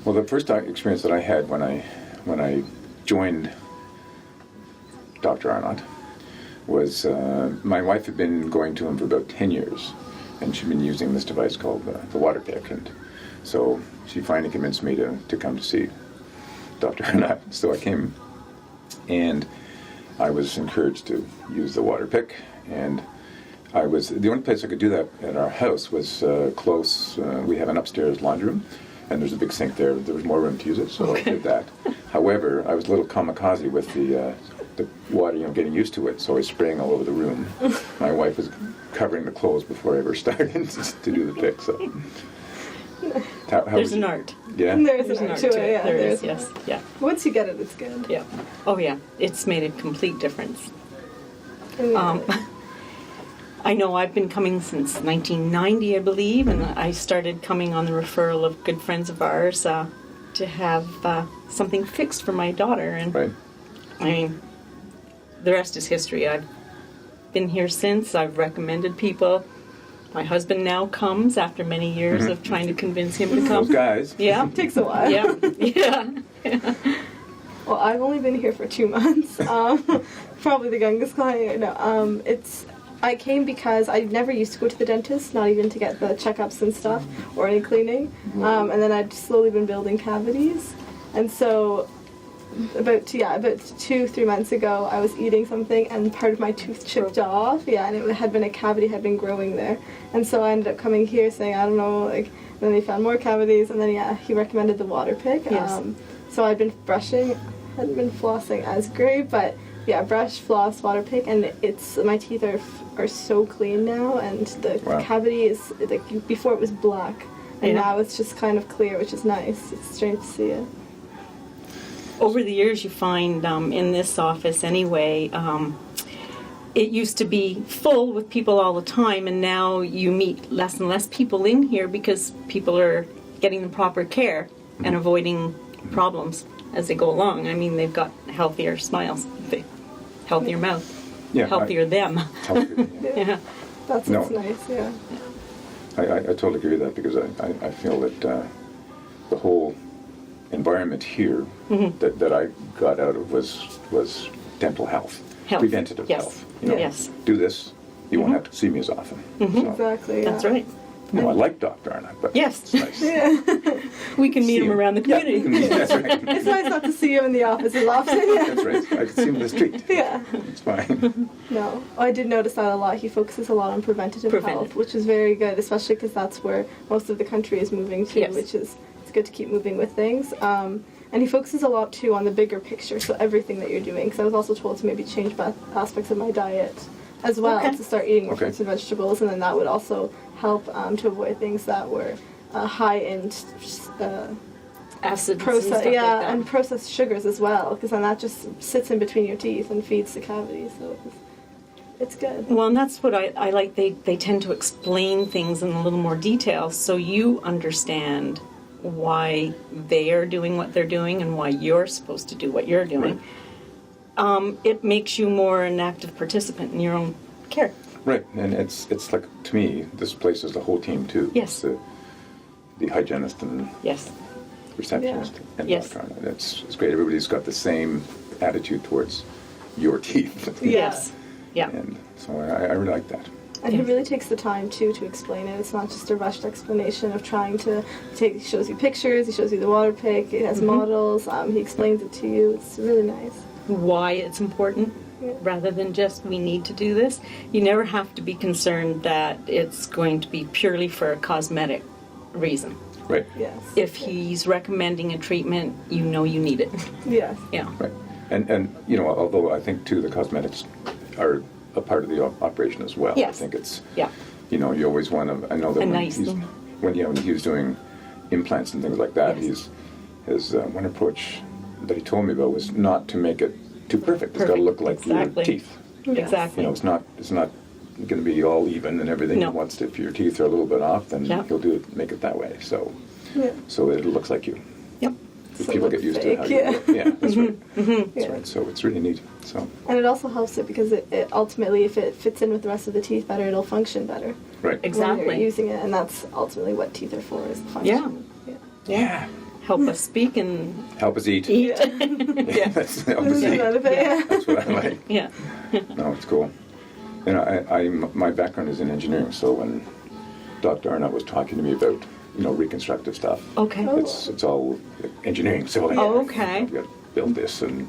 Well, the first experience that I had when I joined Dr. Arnott was my wife had been going to him for about 10 years, and she'd been using this device called the water pick, and so she finally convinced me to come to see Dr. Arnott. So I came, and I was encouraged to use the water pick, and the only place I could do that at our house was close. We have an upstairs laundry room, and there's a big sink there. There was more room to use it, so I did that. However, I was a little kamikaze with the water, getting used to it, so I was spraying all over the room. My wife was covering the clothes before I ever started to do the pick. So, there's an art. Yeah, there's an art to it. Yeah, there is. Yes, yeah. Once you get it, it's good. Yeah. Oh yeah, it's made a complete difference. I know I've been coming since 1990, I believe, and I started coming on the referral of good friends of ours to have something fixed for my daughter. And right. I mean, the rest is history. I've been here since. I've recommended people. My husband now comes after many years of trying to convince him to come. Those guys. Yeah. It takes a while. Yeah. Yeah. Well, I've only been here for 2 months. Probably the youngest client. No, I came because I never used to go to the dentist, not even to get the checkups and stuff or any cleaning. And then I'd slowly been building cavities. And so about 2-3 months ago, I was eating something and part of my tooth chipped off. Yeah, and it had been a cavity had been growing there. And so I ended up coming here saying, I don't know, and then they found more cavities. And then, he recommended the water pick. Yes. So I'd been brushing, hadn't been flossing as great, but brush, floss, water pick, and my teeth are so clean now, and the cavity is before it was black, and now it's just kind of clear, which is nice. It's strange to see it. Over the years, you find in this office anyway, it used to be full with people all the time, and now you meet less and less people in here because people are getting the proper care and avoiding problems as they go along. I mean, they've got healthier smiles, healthier mouth, healthier them. Healthier, yeah. That's what's nice, yeah. I totally agree with that, because I feel that the whole environment here that I got out of was dental health. Preventative health. Yes. Do this, you won't have to see me as often. So, exactly, That's right. I like Dr. Arnott, but yes. it's nice. We can meet him around the community. That's right. It's nice not to see him in the office as often. That's right. I can see him in the street. Yeah. It's fine. No. I did notice that a lot. He focuses a lot on preventative health, which is very good, especially because that's where most of the country is moving to, which is, it's good to keep moving with things. And he focuses a lot, too, on the bigger picture, so everything that you're doing. Because I was also told to maybe change aspects of my diet as well, to start eating more fruits and vegetables, and then that would also help to avoid things that were high in acids and stuff like that. And processed sugars as well, because then that just sits in between your teeth and feeds the cavities. So it's good. Well, and that's what I like. They tend to explain things in a little more detail, so you understand why they are doing what they're doing and why you're supposed to do what you're doing. Right. It makes you more an active participant in your own care. Right, and it's like, to me, this place is the whole team too. Yes. The hygienist and receptionist and Dr. Arnott. It's great. Everybody's got the same attitude towards your teeth. Yes. Yeah. And so I really like that. And he really takes the time, too, to explain it. It's not just a rushed explanation of trying to he shows you pictures, he shows you the water pick, it has models, he explains it to you. It's really nice. Why it's important, rather than just, we need to do this. You never have to be concerned that it's going to be purely for a cosmetic reason. Right. Yes. If he's recommending a treatment, you know you need it. Yes. Yeah. Right. And although I think, too, the cosmetics are a part of the operation as well. Yes. I think it's, you you always want to, I know that when he was doing implants and things like that, his one approach that he told me about was not to make it too perfect. It's got to look like your teeth. Yes. Exactly. It's not going to be all even and everything. No. He wants to, if your teeth are a little bit off, then he'll make it that way. So it looks like you. Yep. So people get used to how you look. Yeah, that's right. That's right. So it's really neat. So. And it also helps it because it ultimately, if it fits in with the rest of the teeth better, it'll function better. Right. Exactly. When you're using it, and that's ultimately what teeth are for, is the function. Yeah. help us speak and Help us eat. eat. Yeah. That's help us eat. None of it, yeah. That's what I like. Yeah. No, it's cool. You know, my background is in engineering, so when Dr. Arnott was talking to me about, you know, reconstructive stuff, Okay. it's all engineering, civil engineering. Oh, okay. You got to build this and.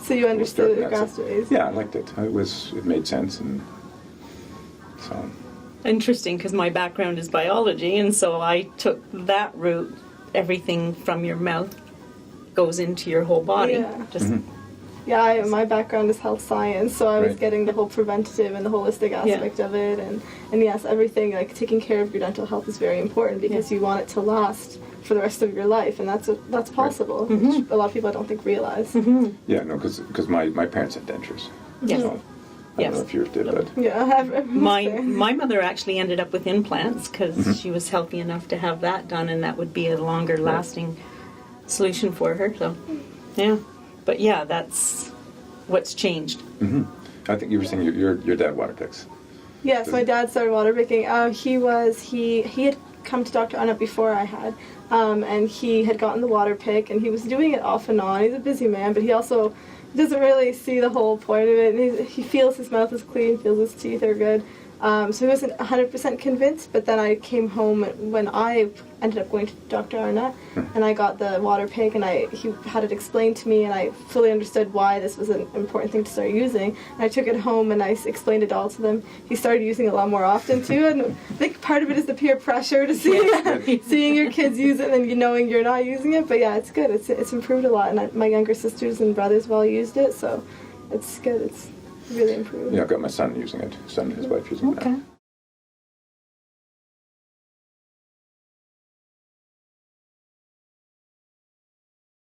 So you understood it Yeah, across ways. Yeah, I liked it. It made sense, and so. Interesting, because my background is biology, and so I took that route. Everything from your mouth goes into your whole body. Yeah. Just Yeah, my background is health science, so I was Right. getting the whole preventative and the holistic aspect of it, and yes, everything, like taking care of your dental health is very important because you want it to last for the rest of your life, and that's possible, which a lot of people I don't think realize. Yeah, no, because my parents had dentures. Yes. So, I don't know Yes. if yours did, but Yeah, my mother actually ended up with implants because Mm-hmm. she was healthy enough to have that done, and that would be a longer lasting solution for her. So, yeah, but yeah, that's what's changed. I think you were saying your dad water picks. Yes, my dad started water picking. He had come to Dr. Arnott before I had, and he had gotten the water pick, and he was doing it off and on. He's a busy man, but he also doesn't really see the whole point of it. And he feels his mouth is clean, feels his teeth are good. So he wasn't 100% convinced, but then I came home when I ended up going to Dr. Arnott, and I got the water pick, and he had it explained to me, and I fully understood why this was an important thing to start using. And I took it home, and I explained it all to them. He started using it a lot more often, too, and I think part of it is the peer pressure to seeing your kids use it and then knowing you're not using it. But yeah, it's good. It's improved a lot, and my younger sisters and brothers have all used it, so it's good. It's really improved. Yeah, I've got my son using it. Son and his wife using it now. Okay.